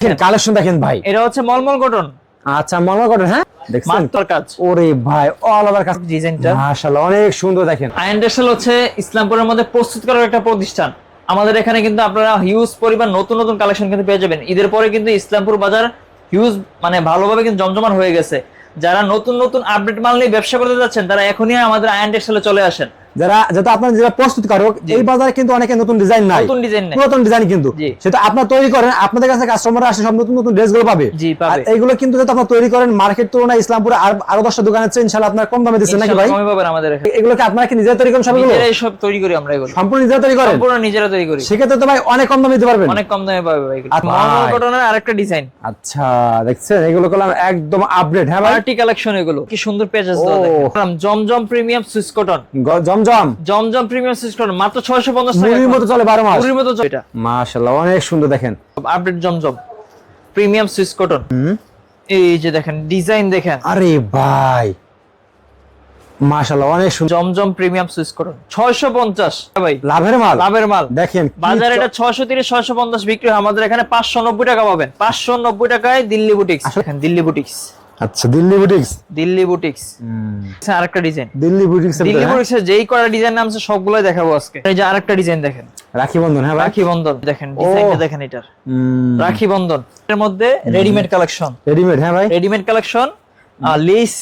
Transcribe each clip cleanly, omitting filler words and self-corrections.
Collection দেখেন ভাই, এটা হচ্ছে মলমল কটন। আচ্ছা মলমল কটন, হ্যাঁ দেখছেন মাত্র কাজ। ওরে ভাই অল ওভার কাজ, ডিজাইনটা মাশাআল্লাহ অনেক সুন্দর দেখেন। আয়ন টেক্সটাইল হচ্ছে ইসলামপুরের মধ্যে প্রস্তুত করার একটা প্রতিষ্ঠান। আমাদের এখানে কিন্তু আপনারা হিউজ পরিমাণ নতুন নতুন কালেকশন কিন্তু পেয়ে যাবেন। ঈদের পরে কিন্তু ইসলামপুর বাজার হিউজ মানে ভালোভাবে কিন্তু জমজমাট হয়ে গেছে। যারা নতুন নতুন আপডেট মাল নিয়ে ব্যবসা করতে যাচ্ছেন তারা এখনই আমাদের আয়ন টেক্সটাইলে চলে আসেন। যারা আপনার যারা প্রস্তুতকারক, এই বাজারে কিন্তু অনেকে নতুন ডিজাইন নাই, নতুন ডিজাইন নাই, পুরাতন ডিজাইন কিন্তু সেটা আপনারা তৈরি করেন, আপনাদের কাছে কাস্টমার আসে সব নতুন নতুন ড্রেসগুলো পাবে। আর এইগুলো কিন্তু যেটা আপনারা তৈরি করেন মার্কেট তুলনায় ইসলামপুরে আরো 10টা দোকান আছে, ইনশাআল্লাহ আপনারা কম দামে দিচ্ছেন নাকি ভাই? কমই পাবেন আমাদের এখানে। এগুলো কি আপনারা কি নিজেরা তৈরি করেন? সবগুলো নিজেরাই সব তৈরি করি আমরা, এগুলো সম্পূর্ণ নিজেরা তৈরি করেন? সম্পূর্ণ নিজেরা তৈরি করি। সেক্ষেত্রে তো ভাই অনেক কম দামে দিতে পারবেন, অনেক কম দামে পাবে ভাই। মলমল কটনের আরেকটা ডিজাইন। আচ্ছা দেখছেন এগুলো কলাম একদম আপডেট। হ্যাঁ ভাই পার্টি কালেকশন, এগুলো কি সুন্দর পেজেস দাও দেখেন। জমজম প্রিমিয়াম সুইস কটন, জমজম প্রিমিয়াম সুইস কটন মাত্র 650 টাকা। মুড়ির মতো চলে 12 মাস, মুড়ির মতো চলে। এটা মাশাআল্লাহ অনেক সুন্দর দেখেন, আপডেট জমজম প্রিমিয়াম সুইস কটন। এই যে দেখেন ডিজাইন দেখেন, আরে ভাই মাশাআল্লাহ অনেক সুন্দর। জমজম প্রিমিয়াম সুইস কটন 650 ভাই, লাভের মাল, লাভের মাল দেখেন। বাজারে এটা 630 650 বিক্রি হয়, আমাদের এখানে 590 টাকা পাবেন। 590 টাকায় দিল্লি বুটিক্স। দেখেন দিল্লি বুটিক্স। আচ্ছা দিল্লি বুটিক্স, দিল্লি বুটিক্স আরেকটা ডিজাইন। দিল্লি বুটিক্স, দিল্লি বুটিক্সের যেই কয়টা ডিজাইন নামছে সবগুলাই দেখাবো আজকে। এই যে আরেকটা ডিজাইন দেখেন, রাখি বন্ধন। হ্যাঁ রাখি বন্ধন দেখেন, ডিজাইনটা দেখেন এটার, রাখি বন্ধন এর মধ্যে রেডিমেড কালেকশন। রেডিমেড, হ্যাঁ ভাই রেডিমেড কালেকশন। লেস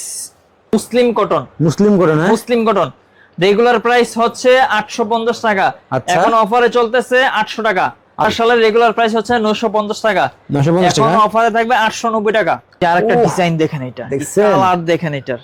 মুসলিম কটন, মুসলিম কটন, হ্যাঁ মুসলিম কটন। রেগুলার প্রাইস হচ্ছে 850 টাকা, এখন অফারে চলতেছে 800 টাকা। আর সালের রেগুলার প্রাইস হচ্ছে 950 টাকা, এখন অফারে থাকবে 890 টাকা। আরেকটা ডিজাইন দেখেন, এটা কালার দেখেন, এটার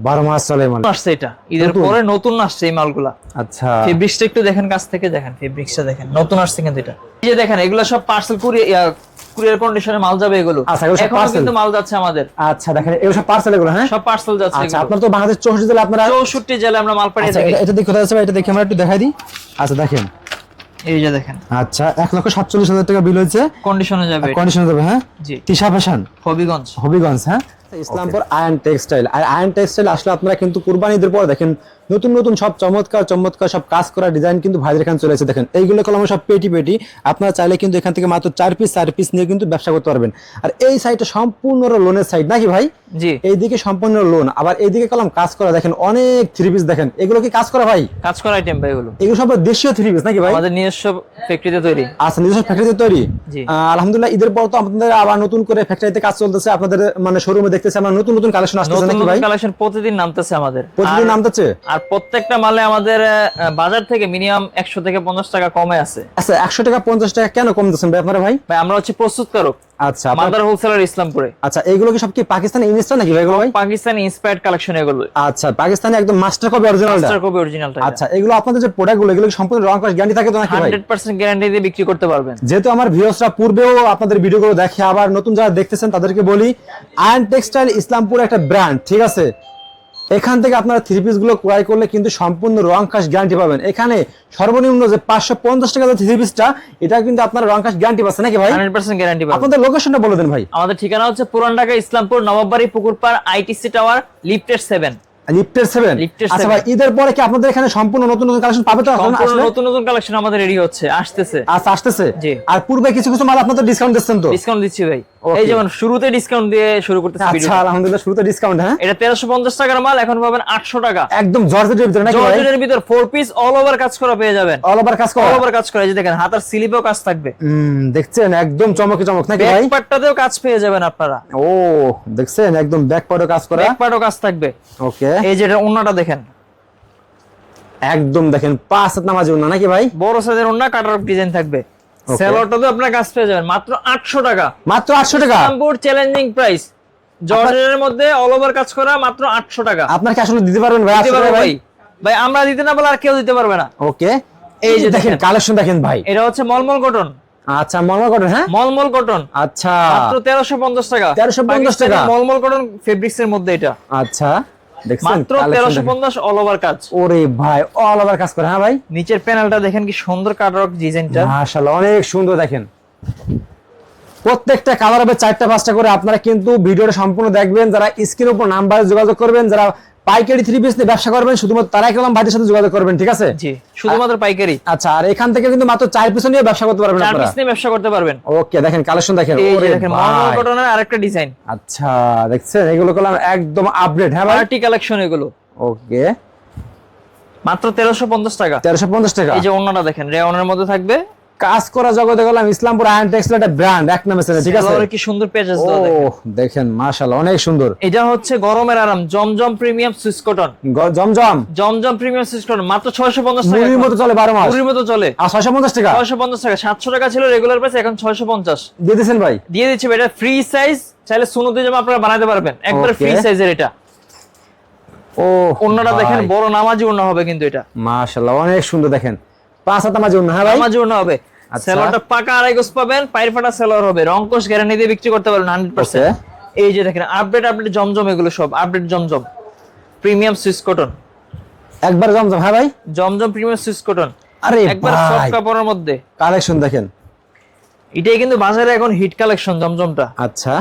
12 মাস চলে মাল আসছে। এটা ঈদের পরে নতুন আসছে এই মালগুলা। আচ্ছা ফেব্রিক্সটা একটু দেখেন কাছ থেকে, দেখেন ফেব্রিক্সটা দেখেন, নতুন আসছে কিন্তু এটা। এই যে দেখেন এগুলা সব পার্সেল কুরিয়ার কন্ডিশনে মাল যাবে এগুলো। আচ্ছা এগুলো সব পার্সেল কিন্তু মাল যাচ্ছে আমাদের। আচ্ছা দেখেন এগুলো সব পার্সেল, এগুলো হ্যাঁ সব পার্সেল যাচ্ছে। আচ্ছা আপনারা তো বাংলাদেশ 64 জেলা, আপনারা 64 জেলায় আমরা মাল পাঠিয়ে থাকি। এটা দেখে কোথায় আছে ভাই? এটা দেখে আমরা একটু দেখাই দিই। আচ্ছা দেখেন এই যে দেখেন, আচ্ছা 1,47,000 টাকা বিল হয়েছে, কন্ডিশনে যাবে, কন্ডিশনে যাবে। হ্যাঁ জি, তিশা ফ্যাশন, হবিগঞ্জ, হবিগঞ্জ। হ্যাঁ ইসলামপুর আয়ন টেক্সটাইল। আর আয়ন টেক্সটাইল আসলে আপনারা কিন্তু কুরবানিদের পর দেখেন নতুন নতুন সব চমৎকার চমৎকার সব কাজ করা ডিজাইন কিন্তু ভাইদের এখানে চলে এসেছে। দেখেন এইগুলো কলম সব পেটি পেটি, আপনারা চাইলে কিন্তু এখান থেকে মাত্র 4 পিস নিয়ে কিন্তু ব্যবসা করতে পারবেন। আর এই সাইডটা সম্পূর্ণ লোনের সাইড নাকি ভাই? জি, এইদিকে সম্পূর্ণ লোন, আবার এইদিকে কলম কাজ করা। দেখেন অনেক 3 পিস দেখেন, এগুলো কি কাজ করা ভাই? কাজ করা আইটেম ভাই এগুলো। এগুলো সব দেশীয় 3 পিস নাকি ভাই? আমাদের নিজস্ব ফ্যাক্টরিতে তৈরি। আচ্ছা নিজস্ব ফ্যাক্টরিতে তৈরি। জি আলহামদুলিল্লাহ ঈদের পর তো আপনাদের আবার নতুন করে ফ্যাক্টরিতে কাজ চলতেছে, আপনাদের মানে শোরুমে দেখতেছি আমরা নতুন নতুন কালেকশন আসতেছে নাকি ভাই? কালেকশন প্রতিদিন নামতেছে আমাদের, প্রতিদিন নামতেছে। আর প্রত্যেকটা মালে আমাদের বাজার থেকে মিনিমাম 100 থেকে 50 টাকা কমে আছে। আচ্ছা 100 টাকা 50 টাকা কেন কম দিচ্ছেন ভাই আপনারা? ভাই আমরা হচ্ছে প্রস্তুতকারক। আচ্ছা মাদার হোলসেলার ইসলামপুরে। আচ্ছা এইগুলো কি সব কি পাকিস্তানি ইনস্পায়ার্ড নাকি ভাই? এগুলো ভাই পাকিস্তানি ইন্সপায়ার্ড কালেকশন এগুলো। আচ্ছা পাকিস্তানি একদম মাস্টার কপি অরিজিনালটা, মাস্টার কপি অরিজিনালটা। আচ্ছা এগুলো আপনাদের যে প্রোডাক্টগুলো এগুলো কি সম্পূর্ণ রং কস গ্যারান্টি থাকে তো নাকি ভাই? 100% গ্যারান্টি দিয়ে বিক্রি করতে পারবেন। যেহেতু আমার ভিউয়ার্সরা পূর্বেও আপনাদের ভিডিওগুলো দেখে, আবার নতুন যারা দেখতেছেন তাদেরকে বলি আয়ন টেক্সটাইল ইসলামপুর একটা ব্র্যান্ড, ঠিক আছে? এখান থেকে আপনারা 3 পিস গুলো ক্রয় করলে কিন্তু সম্পূর্ণ রং কাশ গ্যারান্টি পাবেন। এখানে সর্বনিম্ন যে 550 টাকা যে 3 পিসটা, এটা কিন্তু আপনারা রং কাশ গ্যারান্টি পাচ্ছেন নাকি ভাই? 100% গ্যারান্টি পাবেন। আপনাদের লোকেশনটা বলে দেন ভাই। আমাদের ঠিকানা হচ্ছে পুরান ঢাকা ইসলামপুর নবাববাড়ি পুকুরপাড় আইটিসি টাওয়ার লিফটের 7। লিফটের 7। আচ্ছা ভাই ঈদের পরে কি আপনাদের এখানে সম্পূর্ণ নতুন নতুন কালেকশন পাবে তো? আসলে নতুন নতুন কালেকশন আমাদের রেডি হচ্ছে, আসতেছে। আচ্ছা আসতেছে। জি। আর পূর্বে কিছু কিছু মাল আপনাদের ডিসকাউন্ট দিচ্ছেন তো? ডিসকাউন্ট দিচ্ছি ভাই। এই যেমন শুরুতে ডিসকাউন্ট দিয়ে শুরু করতেছি ভিডিও। আচ্ছা আলহামদুলিল্লাহ শুরুতে ডিসকাউন্ট। হ্যাঁ এটা 1350 টাকার মাল এখন পাবেন 800 টাকা। একদম জর্জেটের ভিতরে নাকি ভাই? জর্জেটের ভিতর 4 পিস অল ওভার কাজ করা পেয়ে যাবেন। অল ওভার কাজ করা, অল ওভার কাজ করা। এই যে দেখেন হাতার স্লিপেও কাজ থাকবে। দেখছেন একদম চমকে চমক নাকি ভাই? ব্যাক পার্টটাতেও কাজ পেয়ে যাবেন আপনারা। ও দেখছেন একদম ব্যাক পার্টও কাজ করা, ব্যাক পার্টও কাজ থাকবে। ওকে এই যে এটা ওন্নাটা দেখেন, একদম দেখেন 5 হাত নামাজি ওন্না নাকি ভাই? বড় সাইজের ওন্না, কাটার ডিজাইন থাকবে। সেলরটাতেও আপনারা কাজ পেয়ে যাবেন মাত্র 800 টাকা। মাত্র 800 টাকা ইসলামপুর চ্যালেঞ্জিং প্রাইস। জর্জেটের মধ্যে অল ওভার কাজ করা মাত্র 800 টাকা। আপনারা কি আসলে দিতে পারবেন ভাই? দিতে পারবো ভাই। ভাই আমরা দিতে না বলে আর কেউ দিতে পারবে না। ওকে এই যে দেখেন কালেকশন দেখেন ভাই, এটা হচ্ছে মলমল কটন। আচ্ছা মলমল কটন। হ্যাঁ মলমল কটন। আচ্ছা মাত্র 1350 টাকা। 1350 টাকা মলমল কটন ফেব্রিক্স এর মধ্যে এটা। আচ্ছা দেখছেন মাত্র 1350 অল ওভার কাজ। ওরে ভাই অল ওভার কাজ করে। হ্যাঁ ভাই নিচের প্যানেলটা দেখেন কি সুন্দর কাটওয়ার্ক ডিজাইনটা, মাশাআল্লাহ অনেক সুন্দর। দেখেন প্রত্যেকটা কালার হবে 4টা 5টা করে। আপনারা কিন্তু ভিডিওটা সম্পূর্ণ দেখবেন, যারা স্ক্রিনের উপর নাম্বারে যোগাযোগ করবেন, যারা পাইকারি থ্রি পিস নিয়ে ব্যবসা করবেন শুধুমাত্র তারাই কালাম ভাইদের সাথে যোগাযোগ করবেন, ঠিক আছে? জি, শুধুমাত্র পাইকারি। আচ্ছা, আর এখান থেকে কিন্তু মাত্র 4 পিস নিয়ে ব্যবসা করতে পারবেন 4 আপনারা। পিস নিয়ে ব্যবসা করতে পারবেন। ওকে, দেখেন কালেকশন দেখেন। এই যে ওরে দেখেন ভাই। মনোর কটনের আরেকটা ডিজাইন। আচ্ছা, দেখছেন এগুলো কলাম একদম আপডেট। হ্যাঁ ভাই, পার্টি কালেকশন এগুলো। ওকে, মাত্র 1350 টাকা। 1350 টাকা। এই যে অন্যটা দেখেন রেওনের মধ্যে থাকবে, কাজ করা জগতে গেলাম ইসলামপুর আয়রন টেক্সটাইল একটা ব্র্যান্ড, এক নামে চেনে, ঠিক আছে? কি সুন্দর পেজেস ও দাও দেখেন। দেখেন মাশাআল্লাহ অনেক সুন্দর। এটা হচ্ছে গরমের আরাম জমজম প্রিমিয়াম সুইস কটন। জমজম জমজম প্রিমিয়াম সুইস কটন মাত্র 650 টাকা। মুড়ির মতো চলে 12 মাস। মুড়ির মতো চলে। আর 650 টাকা। 650 টাকা। 700 টাকা ছিল রেগুলার প্রাইস, এখন 650 দিয়ে দিয়েছেন ভাই? দিয়ে দিচ্ছি ভাই। এটা ফ্রি সাইজ, চাইলে সুন্নতি জামা আপনারা বানাতে পারবেন, একবার ফ্রি Okay. সাইজের। এটা ও ওন্নাটা দেখেন বড় নামাজি ওন্না হবে কিন্তু এটা। মাশাআল্লাহ অনেক সুন্দর দেখেন। 5 হাতা মাঝে ওন্না। হ্যাঁ ভাই, নামাজি ওন্না হবে। আচ্ছা। সেলরটা পাকা আড়াই গজ পাবেন, পায়ের ফাটা সেলর হবে, রংকশ গ্যারান্টি দিয়ে বিক্রি করতে পারবেন 100%। এই যে দেখেন আপডেট জমজম, এগুলো সব আপডেট জমজম প্রিমিয়াম সুইস কটন। একবার জমজম। হ্যাঁ ভাই, জমজম প্রিমিয়াম সুইস কটন আরে একবার ভাই সফট কাপড়ের মধ্যে। কালেকশন দেখেন। এটাই কিন্তু বাজারে এখন হিট কালেকশন জমজমটা। আচ্ছা,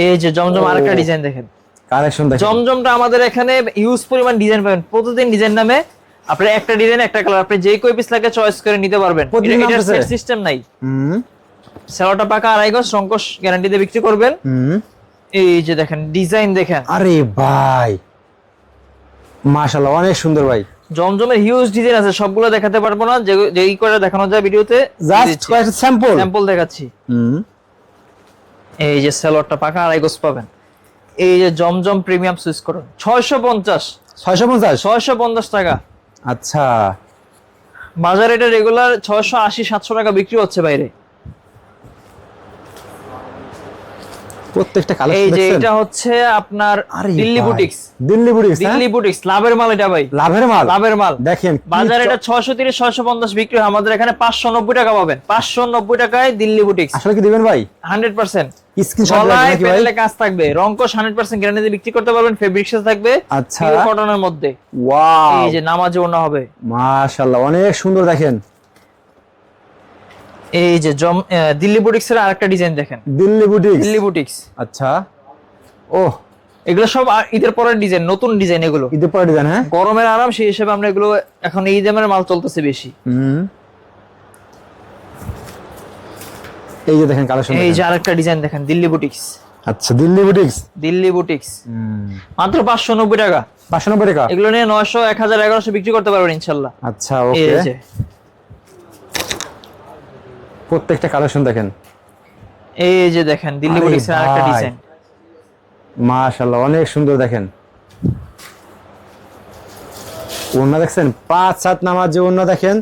এই যে জমজম ও। আরেকটা ডিজাইন দেখেন। কালেকশন দেখেন। জমজমটা আমাদের এখানে হিউজ পরিমাণ ডিজাইন পাবেন, প্রতিদিন ডিজাইন নামে। আপনি একটা ডিজাইন একটা কালার, আপনি যেই কই পিস লাগে চয়েস করে নিতে পারবেন। প্রতিদিন এটা নামতেছে? সেট সিস্টেম নাই। হুম সেলোটা পাকা আড়াই গজ সংকোশ গ্যারান্টি দিয়ে বিক্রি করবেন। হুম। এই যে দেখেন ডিজাইন দেখেন। আরে ভাই মাশাআল্লাহ অনেক সুন্দর ভাই। জমজমের হিউজ ডিজাইন আছে, সবগুলো দেখাতে পারবো না, যেই করে দেখানো যায় ভিডিওতে জাস্ট কয়েকটা স্যাম্পল দেখাচ্ছি। হুম। এই যে সেলোয়ারটা পাকা আড়াই গজ পাবেন। এই যে জমজম প্রিমিয়াম সুইস করুন 650 650 টাকা। আচ্ছা, বাজারে এটা রেগুলার 680 700 টাকা বিক্রি হচ্ছে বাইরে। প্রত্যেকটা এই কালেকশন যে দেখছেন। এটা হচ্ছে আপনার আরে দিল্লি ভাই, boutiques. Delhi boutiques. Delhi boutiques লাভের মাল এটা ভাই, লাভের মাল। লাভের মাল। দেখেন বাজারে এটা 630 650 বিক্রি হয়, আমাদের এখানে 590 টাকা পাবেন। 590 টাকায় দিল্লি বুটিক্স। আসলে কি দিবেন ভাই? 100% স্ক্রিনশট গলায় নাকি ভাই? প্যানেলে কাজ থাকবে, রংকশ 100% গ্যারান্টি দিয়ে বিক্রি করতে পারবেন। ফেব্রিক্স থাকবে আচ্ছা, পিওর কটনের মধ্যে। ওয়াও, এই যে নামাজে ওনা হবে। মাশাআল্লাহ অনেক সুন্দর দেখেন। এই যে দিল্লি বুটিক্স এর আরেকটা ডিজাইন দেখেন। দিল্লি বুটিক্স। দিল্লি বুটিক্স আচ্ছা, ও এগুলো সব ঈদের পরের ডিজাইন, নতুন ডিজাইন এগুলো। ঈদের পরে ডিজাইন। হ্যাঁ, গরমের আরাম সেই হিসেবে আমরা এগুলো এখন এই দামের মাল চলতেছে বেশি। হুম। এই যে দেখেন কালেকশন। এই যে আরেকটা ডিজাইন দেখেন দিল্লি বুটিক্স। আচ্ছা, দিল্লি বুটিক্স। দিল্লি বুটিক্স মাত্র 590 টাকা। 590 টাকা। এগুলো নিয়ে 900 1000 1100 বিক্রি করতে পারবেন ইনশাআল্লাহ। আচ্ছা, এই ওকে। যে প্রত্যেকটা কালেকশন দেখেন। এই যে দেখেন দিল্লি আরে বুটিক্স এর আরেকটা ভাই। ডিজাইন। মাশাআল্লাহ অনেক সুন্দর দেখেন। ওন্না দেখছেন 5-7 নামাজ যে ওন্না দেখেন,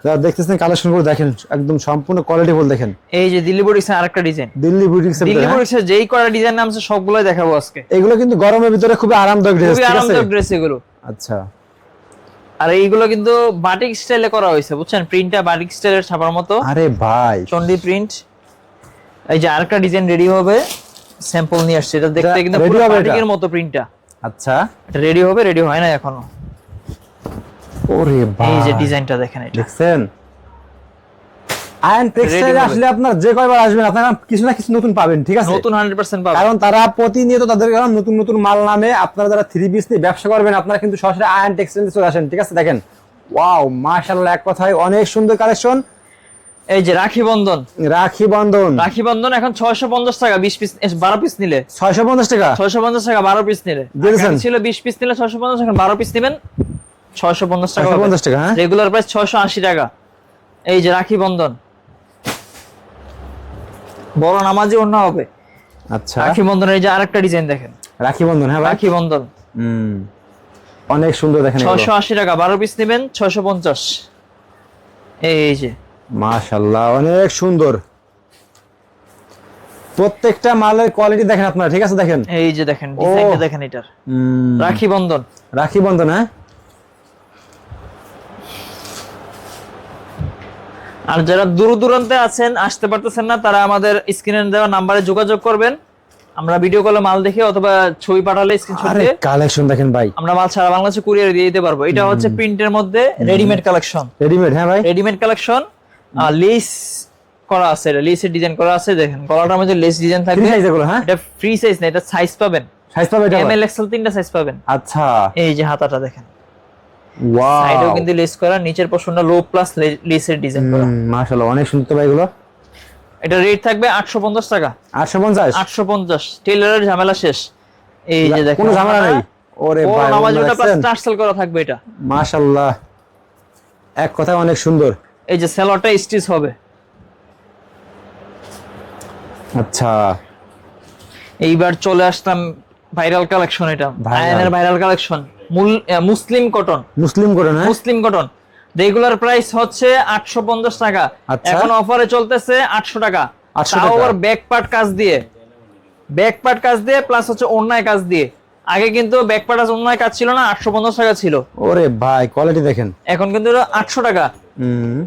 যারা দেখতেছেন কালেকশন গুলো দেখেন, একদম সম্পূর্ণ কোয়ালিটি ফুল দেখেন। এই যে দিল্লি বুটিক্স এর আরেকটা design. Delhi boutiques. Delhi boutiques এর যেই করা ডিজাইন নামছে সবগুলোই দেখাবো আজকে। এগুলো কিন্তু গরমের ভিতরে খুবই আরামদায়ক ড্রেস, খুবই ঠিক আছে? আরামদায়ক ড্রেস এগুলো। আচ্ছা, আর এইগুলো কিন্তু বাটিক স্টাইলে করা হয়েছে, বুঝছেন? প্রিন্টটা বাটিক স্টাইলের ছাপার মতো। আরে ভাই চন্ডি প্রিন্ট। এই যে আরেকটা ডিজাইন রেডি হবে, স্যাম্পল নিয়ে আসছে। এটা দেখতে কিন্তু ready পুরো হবে এটা? বাটিকের মতো প্রিন্টটা। আচ্ছা, এটা রেডি হবে, রেডি হয় না এখনো। ওরে ভাই এই যে ডিজাইনটা দেখেন, এটা দেখছেন। আয়ন টেক্সটাইলে হবে। আসলে আপনার যে কয়বার আসবেন আপনারা কিছু না কিছু নতুন পাবেন, ঠিক আছে? নতুন 100% পাবেন। কারণ তারা প্রতিনিয়ত তাদের কারণ নতুন নতুন মাল নামে, আপনারা যারা থ্রি পিস নিয়ে ব্যবসা করবেন আপনারা কিন্তু সরাসরি আয়ন টেক্সটাইলে চলে আসেন, ঠিক আছে? দেখেন ওয়াও মাশাআল্লাহ, এক কথায় অনেক সুন্দর কালেকশন। এই যে রাখি বন্ধন। রাখি বন্ধন। রাখি বন্ধন এখন 650 টাকা 20 পিস 12 পিস নিলে। 650 টাকা। 650 টাকা 12 পিস নিলে। দিয়েছেন? আগে ছিল 20 পিস নিলে 650, এখন 12 পিস নেবেন 650 টাকা। 650 টাকা। হ্যাঁ, রেগুলার প্রাইস 680 টাকা। এই যে রাখি বন্ধন বড় নামাজি ওন্না হবে। আচ্ছা, রাখি বন্ধনের এই যে আরেকটা ডিজাইন দেখেন। রাখি বন্ধন। হ্যাঁ ভাই, রাখি বন্ধন অনেক সুন্দর দেখেন। 680 টাকা 12 পিস নেবেন 650। এই যে মাশাআল্লাহ অনেক সুন্দর। প্রত্যেকটা মালের কোয়ালিটি দেখেন আপনারা, ঠিক আছে? দেখেন এই যে দেখেন ডিজাইনটা দেখেন এটার। রাখি বন্ধন। রাখি বন্ধন। হ্যাঁ, আর যারা দূর দূরান্তে আছেন, আসতে পারতেছেন না, তারা আমাদের স্ক্রিনে দেওয়া নাম্বারে যোগাযোগ করবেন। আমরা ভিডিও কলে মাল দেখে অথবা ছবি পাঠালে স্ক্রিনশট আরে দিয়ে কালেকশন দেখেন ভাই, আমরা মাল সারা বাংলাদেশে কুরিয়ার দিয়ে দিতে পারবো। এটা হচ্ছে প্রিন্টের মধ্যে রেডিমেড কালেকশন। রেডিমেড। হ্যাঁ ভাই, রেডিমেড কালেকশন। লেস করা আছে, এটা লেসের ডিজাইন করা আছে। দেখেন গলাটার মধ্যে লেস ডিজাইন ফ্রি থাকবে। সাইজ এগুলো। হ্যাঁ, এটা ফ্রি সাইজ না, এটা সাইজ পাবেন সাইজ পাবে এটা? এম এল এক্সেল তিনটা সাইজ পাবেন। আচ্ছা, এই যে হাতাটা দেখেন, ওয়াও, সাইডেও কিন্তু লেস করা, নিচের পোরশনটা লো প্লাস লেসের ডিজাইন করা। মাশাআল্লাহ অনেক সুন্দর তো ভাই এগুলো। এটা রেট থাকবে 850 টাকা। 850? 850, টেইলারের ঝামেলা শেষ। এই যে দেখেন কোনো ঝামেলা নেই। ওরে ভাই, নামাজটা প্লাস টার্সেল করা থাকবে এটা। মাশাআল্লাহ, এক কথায় অনেক সুন্দর। এই যে সেলরটা স্টিচ হবে। আচ্ছা, এইবার চলে আসলাম ভাইরাল কালেকশন, এটা আয়নের ভাইরাল কালেকশন, মুসলিম কটন। মুসলিম করে না? মুসলিম কটন রেগুলার প্রাইস হচ্ছে 850 টাকা, আচ্ছা। এখন অফারে চলতেছে 800 টাকা। 800 তাও টাকা। আবার ব্যাক পার্ট কাজ দিয়ে প্লাস হচ্ছে ওড়নায় কাজ দিয়ে। আগে কিন্তু ব্যাক পার্ট আর ওড়নায় কাজ ছিল না, 850 টাকা ছিল। ওরে ভাই, কোয়ালিটি দেখেন। এখন কিন্তু 800 টাকা। হুম,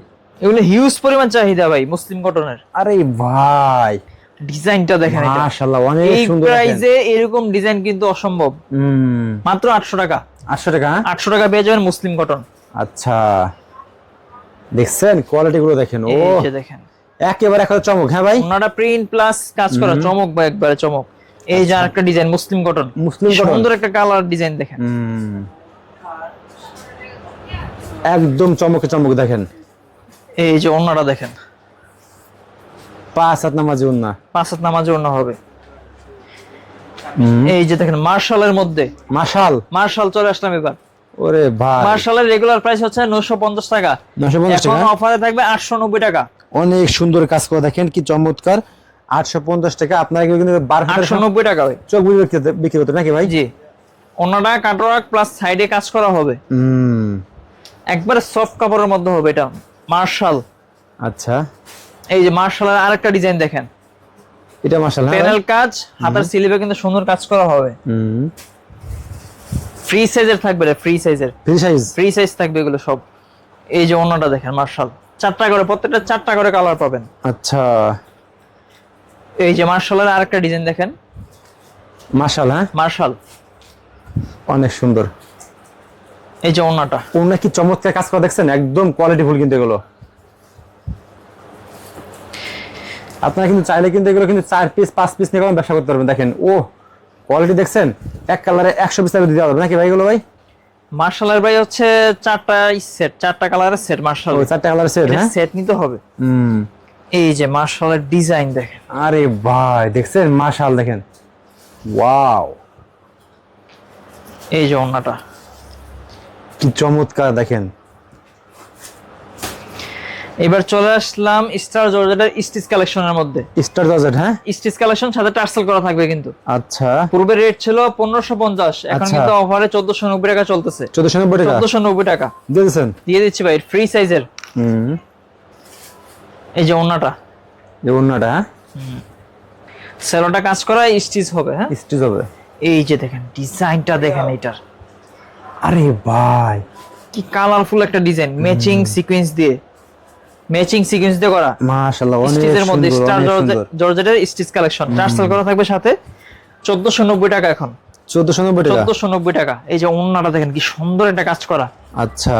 এগুলো হিউজ পরিমাণ চাহিদা ভাই মুসলিম কটনের। আরে ভাই, ডিজাইনটা দেখেন, এটা মাশাআল্লাহ অনেক এই সুন্দর। প্রাইসে এরকম ডিজাইন কিন্তু অসম্ভব। মাত্র 800 টাকা। 800 টাকা? 800 টাকা পেয়ে যাবেন মুসলিম কটন। আচ্ছা, দেখছেন কোয়ালিটি গুলো দেখেন। ও এই যে দেখেন, একেবারে একটা চমক। হ্যাঁ ভাই, ওনাটা প্রিন্ট প্লাস কাজ করা, চমক ভাই, একবারে চমক। এই যে আরেকটা ডিজাইন মুসলিম কটন, মুসলিম কটন। সুন্দর একটা কালার ডিজাইন দেখেন। একদম চমকে চমক দেখেন। এই যে ওন্নাটা দেখেন, 5 হাত নামাজি ওন্না। 5 হাত নামাজে ওন্না হবে। এই যে দেখেন মার্শালের মধ্যে, মার্শাল চলে আসলাম এবার। ওরে ভাই, মার্শালের রেগুলার প্রাইস হচ্ছে 950 টাকা, 950 এখন টাকা। অফারে থাকবে 890 টাকা। অনেক সুন্দর কাজ করে দেখেন, কি চমৎকার। 850 টাকা। আপনারা কিন্তু 890 টাকা ভাই। চোখ বুঝে বিক্রি করতে নাকি ভাই? জি, ওন্নাটা কাটওয়ার্ক প্লাস সাইডে কাজ করা হবে, একবারে সফট কাপড়ের মধ্যে হবে এটা মার্শাল। আচ্ছা, এই যে মার্শালের আরেকটা ডিজাইন দেখেন, এটা মাশাআল্লাহ প্যানেল কাজ, হাতার স্লিভে কিন্তু সুন্দর কাজ করা হবে। ফ্রি সাইজের থাকবে, ফ্রি সাইজ থাকবে এগুলো সব। এই যে ওন্নাটা দেখেন মার্শাল, 4টা করে, প্রত্যেকটা 4টা করে কালার পাবেন। আচ্ছা, এই যে মার্শালের আরেকটা ডিজাইন দেখেন, মাশাআল্লাহ মার্শাল অনেক সুন্দর। এই যে ওন্নাটা, ওন্না কি চমৎকার কাজ করে দেখছেন, একদম কোয়ালিটিফুল কিন্তু এগুলো। আপনারা কিন্তু চাইলে কিন্তু এগুলো কিন্তু 4 পিস 5 পিস নিয়ে ব্যবসা করতে পারবেন। দেখেন, ও কোয়ালিটি দেখছেন, এক কালারে 100 পিস দিতে পারবেন নাকি ভাই এগুলো ভাই? মার্শালের ভাই হচ্ছে 4টা কালারের সেট। মার্শাল ওই 4টা কালারের সেট, হ্যাঁ, সেট নিতে হবে। এই যে মার্শালের ডিজাইন দেখেন, আরে ভাই দেখছেন, মাশাআল দেখেন, ওয়াও, এই যে ওন্নাটা কি চমৎকার দেখেন। এবার চলে আসলাম স্টার জর্জেটের স্টিচ কালেকশনের মধ্যে। স্টার জর্জেট, হ্যাঁ, স্টিচ কালেকশন, সাথে টার্সেল করা থাকবে কিন্তু। আচ্ছা, পূর্বে রেট ছিল 1550, এখন আচ্ছা। কিন্তু অফারে 1490 টাকা চলতেছে। 1490 টাকা 1490 টাকা দিয়ে দিচ্ছেন? দিয়ে দিচ্ছি ভাই, ফ্রি সাইজের। এই যে ওন্নাটা, এই ওন্নাটা, হ্যাঁ, সেলোটা কাজ করা, স্টিচ হবে, হ্যাঁ, স্টিচ হবে। এই যে দেখেন ডিজাইনটা দেখেন এটার, আরে ভাই, কি কালারফুল একটা ডিজাইন, ম্যাচিং সিকোয়েন্স দিয়ে করা। মাশাআল্লাহ অনেক স্টিচের মধ্যে সুন্দর, স্টার অনেক সুন্দর। জর্জেটের স্টিচ কালেকশন, টার্সেল করা থাকবে সাথে। 1490 টাকা এখন, 1490 টাকা। 1490 টাকা। এই যে ওন্নাটা দেখেন, কি সুন্দর একটা কাজ করা। আচ্ছা,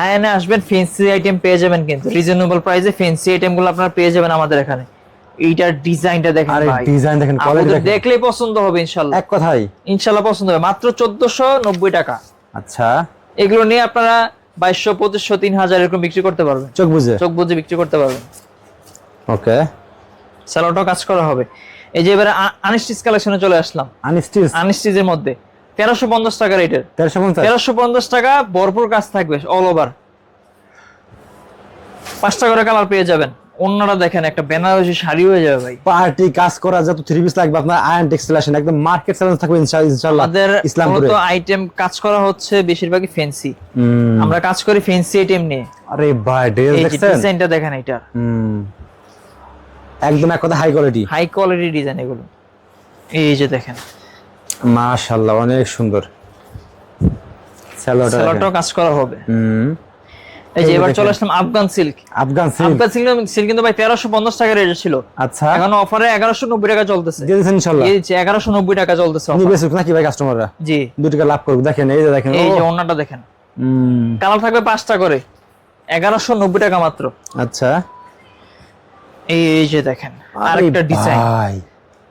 আয়নে আসবেন, ফ্যান্সি আইটেম পেয়ে যাবেন কিন্তু রিজনেবল প্রাইসে। ফ্যান্সি আইটেম গুলো আপনারা পেয়ে যাবেন আমাদের এখানে। এইটার ডিজাইনটা দেখেন আরে ভাই, ডিজাইন দেখেন, কোয়ালিটি দেখেন, দেখলেই পছন্দ হবে ইনশাআল্লাহ। এক কথাই ইনশাআল্লাহ পছন্দ হবে। মাত্র 1490 টাকা। আচ্ছা, এগুলো নিয়ে আপনারা 2200, 2500, 3000 এরকম বিক্রি করতে পারবেন, চোখ বুঝে বিক্রি করতে পারবেন। ওকে, স্যালোটাও কাজ করা হবে। এই যে এবারে আনস্টিচ কালেকশনে চলে আসলাম। আনস্টিচের মধ্যে 1350 টাকা রেটের, 1350 টাকা, ভরপুর কাজ থাকবে অল ওভার। 5টা করে কালার পেয়ে যাবেন। ওন্নাটা দেখেন, একটা বেনারসি শাড়ি হয়ে যাবে ভাই। পার্টি কাজ করা যত 3 পিস লাগবে আপনার আয়ন টেক্সটাইল আসেন, একদম মার্কেট চ্যালেঞ্জ থাকবে ইনশাআল্লাহ। আমাদের ইসলামপুরে তো আইটেম কাজ করা হচ্ছে বেশিরভাগই ফ্যান্সি, আমরা কাজ করি ফ্যান্সি আইটেম নিয়ে। আরে ভাই ড্রেস এই যে দেখছেন, ডিজাইনটা দেখেন, এটা একদম এক কথা হাই কোয়ালিটি ডিজাইন এগুলো। এই যে দেখেন, মাশাআল্লাহ অনেক সুন্দর। স্যালোটাও কাজ করা হবে। এই যে এবার চলে আসলাম আফগান সিল্ক কিন্তু ভাই 1350 টাকা রেট ছিল। আচ্ছা, এখন অফারে 1190 টাকা চলতেছে। দিয়ে দিচ্ছেন ইনশাআল্লাহ? এই যে 1190 টাকা চলতেছে অফার। নিবে নাকি ভাই কাস্টমাররা? জি, 2 টাকা লাভ করবে। দেখেন, এই যে দেখেন, এই যে ওন্নাটা দেখেন, কালার থাকবে 5টা করে, 1190 টাকা মাত্র। আচ্ছা, এই যে দেখেন আরেকটা ডিজাইন, ভাই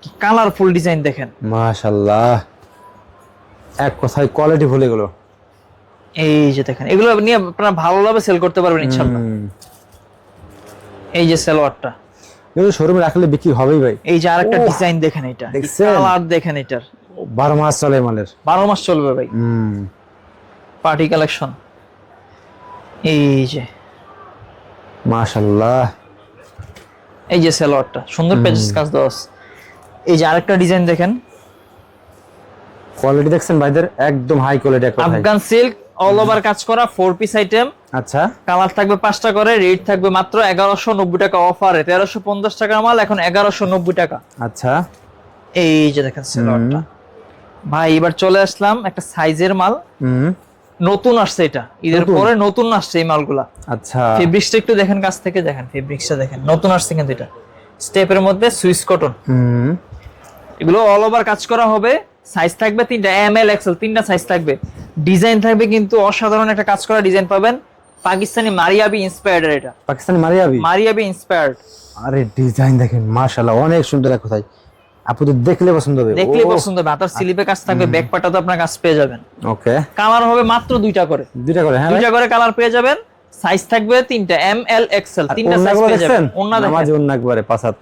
কি কালারফুল ডিজাইন দেখেন, মাশাআল্লাহ, এক কথায় কোয়ালিটি ভুলে গেল। এই যে দেখেন, এগুলো নিয়ে আপনারা ভালোভাবে সেল করতে পারবেন ইনশাআল্লাহ। এই যে সালোয়ারটা, এগুলো শোরুমে রাখলে বিক্রি হবেই ভাই। এই যে আরেকটা ডিজাইন দেখেন, এটা দেখছেন? কালার দেখেন, এটার 12 মাস চলে মালের। 12 মাস চলবে ভাই। পার্টি কালেকশন, এই যে মাশাআল্লাহ, এই যে সালোয়ারটা সুন্দর পেজেস কাজ দেওয়া আছে। এই যে আরেকটা ডিজাইন দেখেন, কোয়ালিটি দেখছেন ভাইদের, একদম হাই কোয়ালিটি এক কথায়। আফগান সিল্ক অল ওভার কাজ করা 4 পিস আইটেম। আচ্ছা, কালার থাকবে 5টা করে, রেট থাকবে মাত্র 1190 টাকা অফারে। 1350 টাকার মাল এখন 1190 টাকা। আচ্ছা, এই যে দেখেন সালোয়ারটা ভাই। এবার চলে আসলাম একটা সাইজের মাল, নতুন আসছে এটা, ঈদের পরে নতুন আসছে এই মালগুলা। আচ্ছা, ফেব্রিক্সটা একটু দেখেন, কাছ থেকে দেখেন, ফেব্রিক্সটা দেখেন, নতুন আসছে কিন্তু এটা স্টেপের মধ্যে সুইস কটন। এগুলো অল ওভার কাজ করা হবে। সাইজ থাকবে 3টা, এম এল এক্সেল 3টা সাইজ থাকবে। ডিজাইন থাকবে কিন্তু অসাধারণ একটা কাজ করা ডিজাইন পাবেন। পাকিস্তানি মারিয়াবি ইন্সপায়ার্ড, এটা পাকিস্তানি মারিয়াবি ইন্সপায়ার্ড। আরে ডিজাইন দেখেন, মাশাআল্লাহ, অনেক সুন্দর এক কথায়। আপু তো দেখলে পছন্দ হবে, দেখলে পছন্দ হবে। হাতার স্লিপে কাজ থাকবে, ব্যাক পাটা তো আপনার কাজ পেয়ে যাবেন। ওকে, কালার হবে মাত্র 2টা করে। 2টা করে, হ্যাঁ, 2টা করে কালার পেয়ে যাবেন। সাইজ থাকবে 3টা, এম এল এক্সেল 3টা সাইজ পেয়ে যাবেন। ওন্না দেখেন, নামাজ ওন্না একবারে পাঁচাত।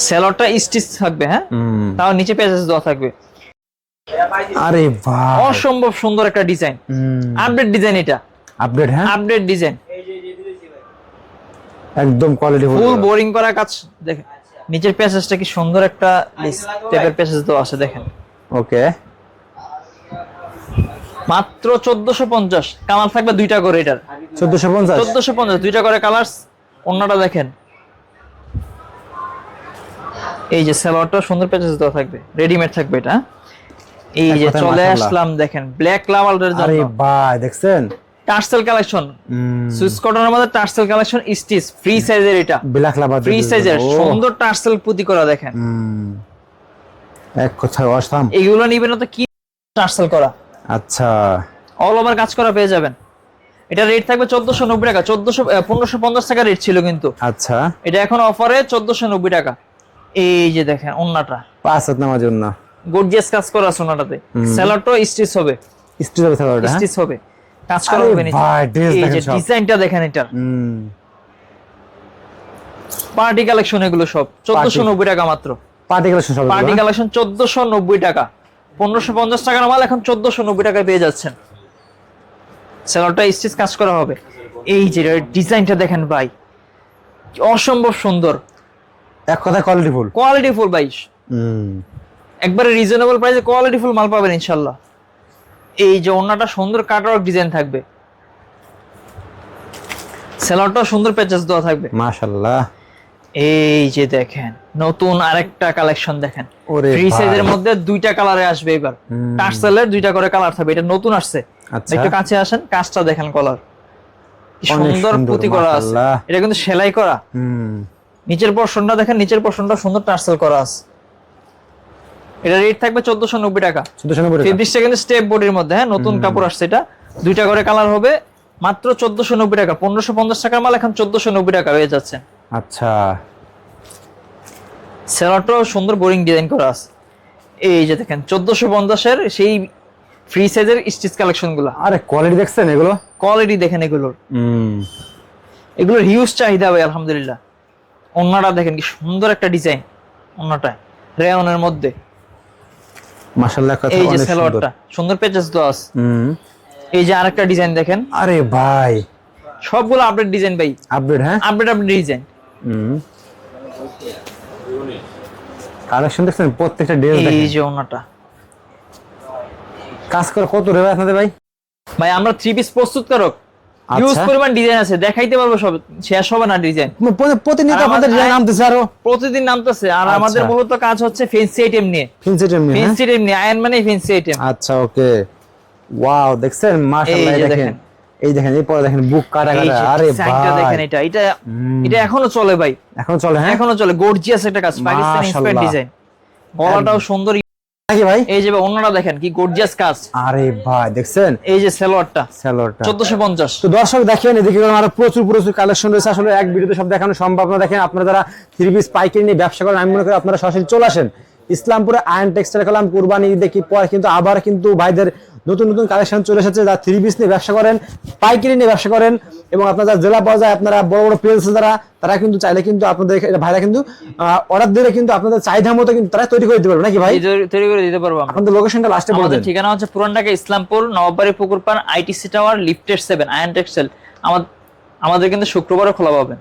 সেলরটা স্টিচ থাকবে, হ্যাঁ, তাও নিচে পেজেস দেওয়া থাকবে। আরে বাহ, অসম্ভব সুন্দর একটা ডিজাইন, আপডেট ডিজাইন এটা, আপডেট, হ্যাঁ, আপডেট ডিজাইন, একদম কোয়ালিটি ফুল বোরিং করা কাজ দেখেন। নিচের প্যাসেজটা কি সুন্দর একটা স্টেপের প্যাসেজ দেওয়া আছে দেখেন। ওকে, মাত্র 1450। কালার থাকবে 2টা করে, এটার 1450 2টা করে কালার। অন্যটা দেখেন, এই যে সালোয়ারটা সুন্দর প্যাচেস দেওয়া থাকবে, রেডিমেড থাকবে এটা। এই যে চলে আসলাম দেখেন ব্ল্যাক লাভালের জন্য। আরে ভাই দেখছেন, টার্সেল কালেকশন, সুইস কটনের মধ্যে টার্সেল কালেকশন স্টিচ ফ্রি সাইজের, এটা ব্ল্যাক লাভার ফ্রি সাইজের সুন্দর টার্সেল পুঁতি করা দেখেন। এক কথায় অসাম। এইগুলো নিবেন তো কি টার্সেল করা, আচ্ছা, অল ওভার কাজ করা পেয়ে যাবেন। এটা রেট থাকবে 1490 টাকা। 1550 টাকা রেট ছিল কিন্তু। আচ্ছা, এটা এখন অফারে 1490 টাকা। এই যে দেখেন ওন্নাটা, পাঁচাত নামাজ ওন্না, গর্জিয়াস কাজ করা আছে ওন্নাটাতে। সেলারটা স্টিচ হবে, স্টিচ হবে, সালোয়ারটা স্টিচ হবে, কাজ করা হবে নিচে। এই যে ডিজাইনটা দেখেন, এটার পার্টি কালেকশন, এগুলো সব 1490 টাকা মাত্র। পার্টি কালেকশন, সব পার্টি কালেকশন 1490 টাকা। 1550 টাকার মাল এখন 1490 টাকায় পেয়ে যাচ্ছেন। সেলারটা স্টিচ কাজ করা হবে। এই যে ডিজাইনটা দেখেন ভাই, অসম্ভব সুন্দর, এক কথা কোয়ালিটি ফুল ভাই। একবারে রিজনেবল প্রাইসে কোয়ালিটি ফুল মাল পাবেন ইনশাআল্লাহ। এই যে ওন্নাটা সুন্দর কাটওয়ার্ক ডিজাইন থাকবে, সেলারটাও সুন্দর প্যাচেস দেওয়া থাকবে, মাশাআল্লাহ। এই যে দেখেন নতুন আরেকটা কালেকশন দেখেন, ফ্রি সাইজের মধ্যে 2টা কালারে আসবে এবার। টার্সেলের 2টা করে কালার থাকবে, এটা নতুন আসছে। একটু কাছে আসেন, কাজটা দেখেন, কলার সুন্দর পুঁতি করা আছে, এটা কিন্তু সেলাই করা। নিচের পোরশনটা দেখেন, নিচের পোরশনটা সুন্দর টার্সেল করা আছে। এটা রেট থাকবে 1490 টাকা। 1490 টাকা। ফেব্রিক্সটা কিন্তু স্টেপ বডির মধ্যে, হ্যাঁ, নতুন কাপড় আসছে এটা। 2টা করে কালার হবে, মাত্র 1490 টাকা। 1550 টাকার মাল এখন 1490 টাকা হয়ে যাচ্ছে। আচ্ছা, সেলারটাও সুন্দর বোরিং ডিজাইন করা আছে। এই যে দেখেন 1450 এর সেই ফ্রি সাইজের স্টিচ কালেকশন গুলো। আরে কোয়ালিটি দেখছেন, এগুলো কোয়ালিটি দেখেন এগুলোর, এগুলোর হিউজ চাহিদা ভাই আলহামদুলিল্লাহ। ওন্নাটা দেখেন কি সুন্দর একটা ডিজাইন, ওন্নাটা রেয়নের মধ্যে, মাশাআল্লাহ। এই যে সালোয়ারটা সুন্দর পেচেস দেওয়া আছে। এই যে আরেকটা ডিজাইন দেখেন। আরে ভাই সবগুলো আপডেট ডিজাইন ভাই, আপডেট, হ্যাঁ, আপডেট ডিজাইন। কালেকশন দেখছেন, প্রত্যেকটা ড্রেস দেখেন। এই যে ওন্নাটা কাজ করে কত রে ভাই আপনাদের? ভাই আমরা 3 পিস প্রস্তুতকারক, ইউজ পরিমাণ ডিজাইন আছে, দেখাইতে পারবো সব, শেষ হবে না ডিজাইন। প্রতিনিয়ত আপনাদের ডিজাইন নামতেছে, আরো প্রতিদিন নামতেছে। আর আমাদের মূলত কাজ হচ্ছে ফ্যান্সি আইটেম নিয়ে, আয়ন মানে ফ্যান্সি আইটেম। আচ্ছা, ওকে, ওয়াও, দেখছেন মাশাআল্লাহ। দেখেন, এই দেখেন, এই পরে দেখেন বুক কাটা কাটা। আরে ভাই দেখেন, এটা এখনো চলে ভাই, এখনো চলে, হ্যাঁ, এখনো চলে। গর্জিয়াস একটা কাজ, পাকিস্তানি ইন্সপায়ার্ড ডিজাইন। গলাটাও সুন্দর, নাকি ভাই? এই যে অন্যরা দেখেন কি গর্জিয়াস কাজ, আরে ভাই দেখছেন এই যে সালোয়ারটা স্যালোয়ারটা 1450। তো দর্শক দেখেন এদিকে আরো প্রচুর প্রচুর কালেকশন রয়েছে, আসলে এক ভিডিওতে সব দেখানো সম্ভব না। দেখেন আপনারা যারা থ্রি পিস পাইকারি নিয়ে ব্যবসা করেন, আমি মনে করি আপনারা সরাসরি চলে আসেন ইসলামপুরে আয়ন টেক্সটাইল কলাম। কুরবানি ঈদে কি পর কিন্তু আবার কিন্তু ভাইদের নতুন নতুন কালেকশন চলে এসেছে। যারা থ্রি পিস নিয়ে ব্যবসা করেন, পাইকারি নিয়ে ব্যবসা করেন, এবং আপনারা যারা জেলা পর্যায়ে আপনারা বড় বড় পেজ যারা, তারা কিন্তু চাইলে কিন্তু আপনাদের ভাইরা কিন্তু অর্ডার দিলে কিন্তু আপনাদের চাহিদা মতো কিন্তু তারা তৈরি করে দিতে পারবে, নাকি ভাই? তৈরি করে দিতে পারবো আমরা। আপনাদের লোকেশনটা লাস্টে বলে আমাদের দেন। ঠিকানা হচ্ছে পুরান Dhaka Islampur Nawabbari Pukurpar ITC tower lifted 7 আয়ন টেক্সটাইল। আমাদের কিন্তু শুক্রবারও খোলা পাবেন।